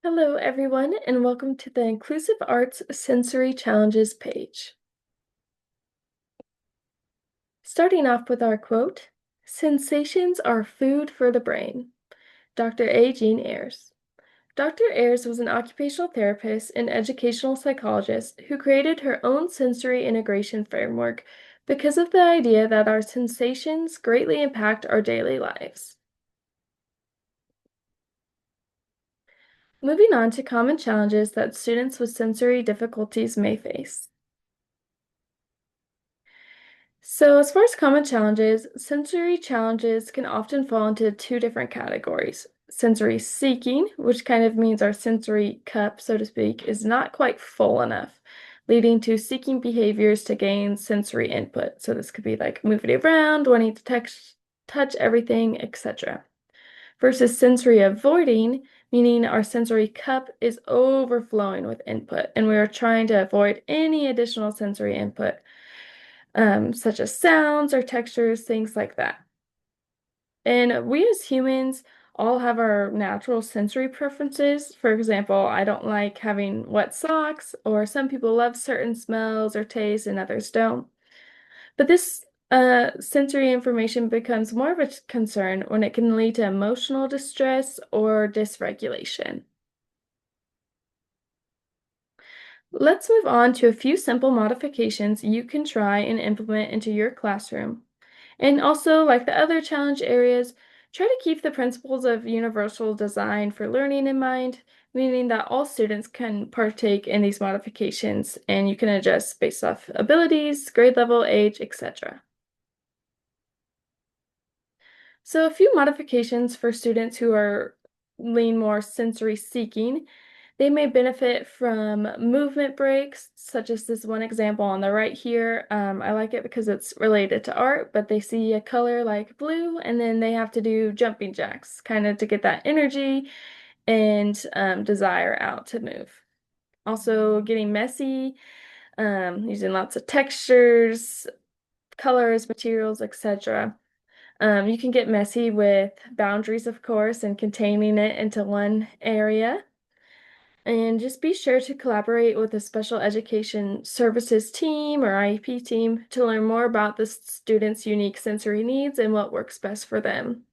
Hello, everyone, and welcome to the Inclusive Arts Sensory Challenges page. Starting off with our quote, "Sensations are food for the brain." Dr. A. Jean Ayres. Dr. Ayres was an occupational therapist and educational psychologist who created her own sensory integration framework because of the idea that our sensations greatly impact our daily lives. Moving on to common challenges that students with sensory difficulties may face. So, as far as common challenges, sensory challenges can often fall into two different categories. Sensory seeking, which kind of means our sensory cup, so to speak, is not quite full enough, leading to seeking behaviors to gain sensory input. So, this could be like moving around, wanting to touch everything, etc. Versus sensory avoiding, meaning our sensory cup is overflowing with input, and we are trying to avoid any additional sensory input such as sounds or textures, things like that. And we as humans all have our natural sensory preferences. For example, I don't like having wet socks, or some people love certain smells or tastes and others don't. But this sensory information becomes more of a concern when it can lead to emotional distress or dysregulation. Let's move on to a few simple modifications you can try and implement into your classroom. And also, like the other challenge areas, try to keep the principles of universal design for learning in mind, meaning that all students can partake in these modifications and you can adjust based off abilities, grade level, age, etc. So, a few modifications for students who are lean more sensory seeking. They may benefit from movement breaks, such as this one example on the right here. I like it because it's related to art, but they see a color like blue, and then they have to do jumping jacks, kind of to get that energy and desire out to move. Also, getting messy, using lots of textures, colors, materials, etc. You can get messy with boundaries, of course, and containing it into one area. And just be sure to collaborate with a special education services team or IEP team to learn more about the student's unique sensory needs and what works best for them.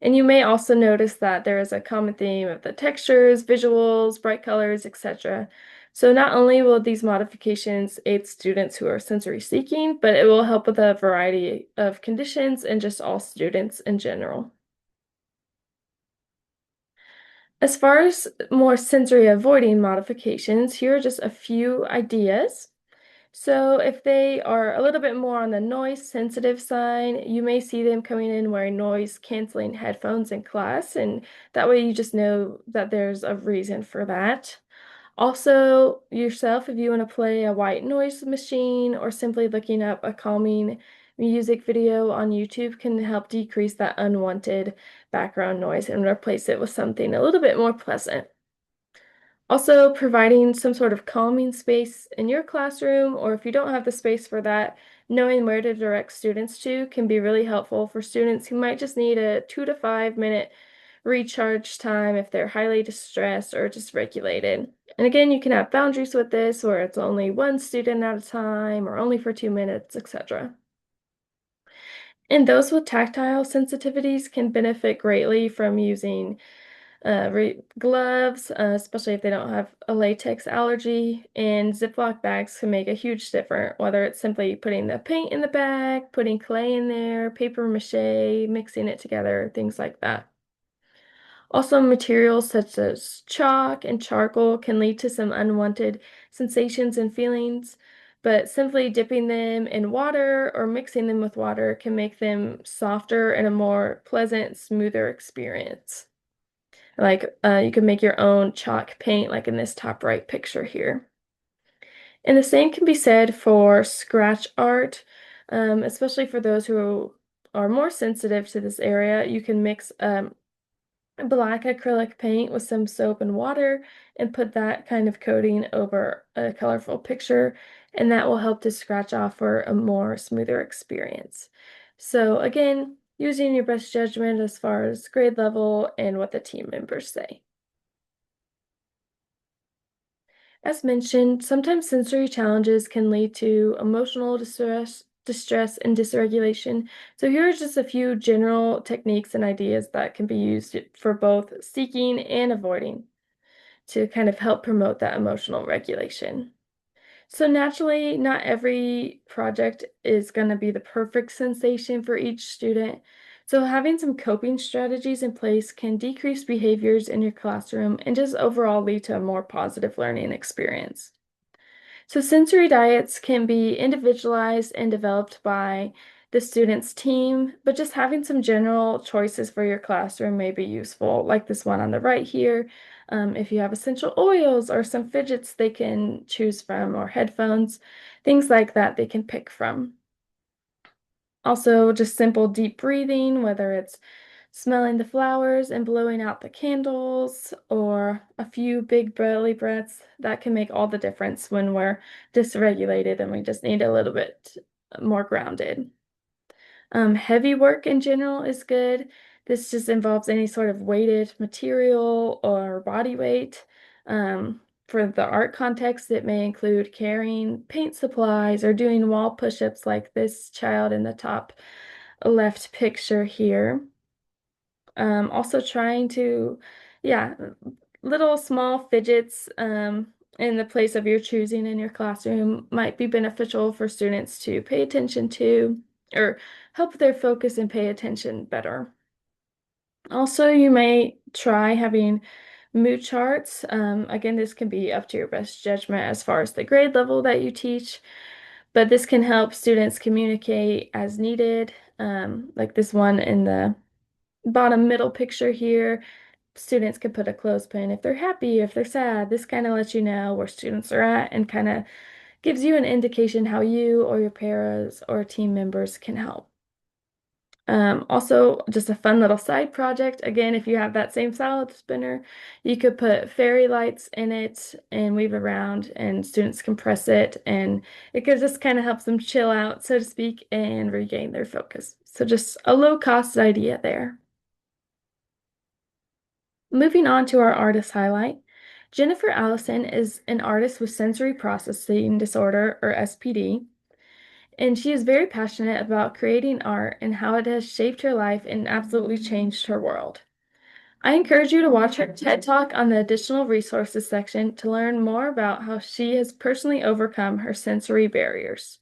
And you may also notice that there is a common theme of the textures, visuals, bright colors, etc. So not only will these modifications aid students who are sensory seeking, but it will help with a variety of conditions and just all students in general. As far as more sensory avoiding modifications, here are just a few ideas. So if they are a little bit more on the noise sensitive side, you may see them coming in wearing noise canceling headphones in class, and that way you just know that there's a reason for that. Also, yourself, if you want to play a white noise machine or simply looking up a calming music video on YouTube can help decrease that unwanted background noise and replace it with something a little bit more pleasant. Also, providing some sort of calming space in your classroom, or if you don't have the space for that, knowing where to direct students to can be really helpful for students who might just need a 2 to 5 minute recharge time if they're highly distressed or dysregulated. And again, you can have boundaries with this where it's only one student at a time or only for 2 minutes, etc. And those with tactile sensitivities can benefit greatly from using gloves, especially if they don't have a latex allergy. And Ziploc bags can make a huge difference, whether it's simply putting the paint in the bag, putting clay in there, paper mache, mixing it together, things like that. Also, materials such as chalk and charcoal can lead to some unwanted sensations and feelings, but simply dipping them in water or mixing them with water can make them softer and a more pleasant, smoother experience. Like you can make your own chalk paint, like in this top right picture here. And the same can be said for scratch art, especially for those who are more sensitive to this area. You can mix black acrylic paint with some soap and water and put that kind of coating over a colorful picture, and that will help to scratch off for a more smoother experience. So again, using your best judgment as far as grade level and what the team members say. As mentioned, sometimes sensory challenges can lead to emotional distress, and dysregulation. So here are just a few general techniques and ideas that can be used for both seeking and avoiding to kind of help promote that emotional regulation. So naturally, not every project is going to be the perfect sensation for each student. So having some coping strategies in place can decrease behaviors in your classroom and just overall lead to a more positive learning experience. So sensory diets can be individualized and developed by the student's team, but just having some general choices for your classroom may be useful, like this one on the right here. If you have essential oils or some fidgets they can choose from, or headphones, things like that they can pick from. Also, just simple deep breathing, whether it's smelling the flowers and blowing out the candles, or a few big belly breaths, that can make all the difference when we're dysregulated and we just need a little bit more grounded. Heavy work in general is good. This just involves any sort of weighted material or body weight. For the art context, it may include carrying paint supplies or doing wall push-ups like this child in the top left picture here. Also trying to, yeah, little small fidgets in the place of your choosing in your classroom might be beneficial for students to pay attention to, or help their focus and pay attention better. Also, you may try having mood charts. Again, this can be up to your best judgment as far as the grade level that you teach, but this can help students communicate as needed. Like this one in the bottom middle picture here, students can put a clothespin if they're happy, if they're sad. This kind of lets you know where students are at and kind of gives you an indication how you or your paras or team members can help. Also, just a fun little side project. Again, if you have that same salad spinner, you could put fairy lights in it and weave around, and students can press it, and it could just kind of help them chill out, so to speak, and regain their focus. So just a low cost idea there. Moving on to our artist highlight, Jennifer Allison is an artist with sensory processing disorder, or SPD, and she is very passionate about creating art and how it has shaped her life and absolutely changed her world. I encourage you to watch her TED Talk on the additional resources section to learn more about how she has personally overcome her sensory barriers.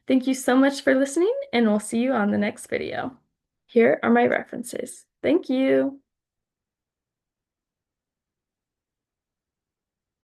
Thank you so much for listening, and we'll see you on the next video. Here are my references. Thank you.